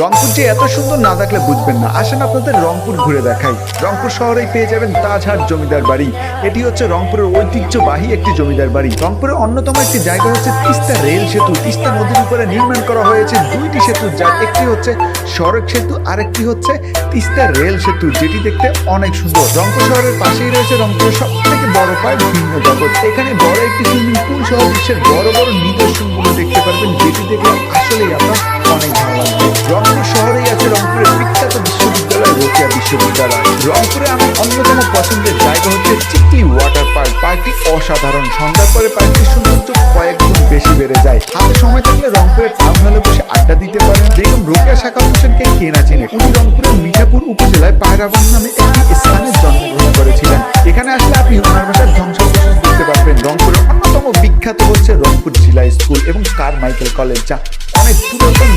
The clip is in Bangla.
রংপুর যে এত সুন্দর না দেখলে বুঝবেন না। আসেন আপনাদের রংপুর ঘুরে দেখাই। রংপুর শহরেই পেয়ে যাবেন তাজহাট জমিদার বাড়ি। এটি হচ্ছে রংপুরের ঐতিহ্যবাহী একটি জমিদার বাড়ি। রংপুরের অন্যতম একটি জায়গা হচ্ছে তিস্তা রেল সেতু। তিস্তা নদীর উপরে নির্মাণ করা হয়েছে দুইটি সেতু, যার একটি হচ্ছে সড়ক সেতু আর একটি হচ্ছে তিস্তা রেল সেতু, যেটি দেখতে অনেক সুন্দর। রংপুর শহরের পাশেই রয়েছে রংপুরের সব থেকে বড় পার্ক ভিন্ন জগৎ। এখানে বড় একটি সুইমিং পুল সহ বিশ্বের বড় বড় নিদর্শনগুলো দেখতে পারবেন, যেটি দেখলে আসলেই আপনার অনেক ভালো লাগবে। রংপুর শহরেই আছে রংপুরের বিখ্যাত বিশ্ববিদ্যালয় রোকেয়া বিশ্ববিদ্যালয়। রংপুরে আমার অন্যতম পছন্দের জায়গা হচ্ছে চিকলি ওয়াটার পার্ক। পার্কটি অসাধারণ। সন্ধ্যার পরে পার্কটির সৌন্দর্য কয়েক গুণ বেশি বেড়ে যায়। হাতে সময় থাকলে রংপুরের টাউন হলে বসে আড্ডা দিতে পারেন। দেখুন রোকেয়া সাখাওয়াত হোসেনকে কে না চিনে। উনি রংপুরের মিঠাপুর উপজেলায় পায়রাবন নামে একটি স্থানে জন্মগ্রহণ করেছিলেন। এখানে আসলে আপনি ওনার ভাষার ধ্বংসাবশেষ দেখতে পারবেন। রংপুরের অন্যতম বিখ্যাত হচ্ছে রংপুর জিলা স্কুল এবং কারমাইকেল কলেজ, যা অনেক পুরাতন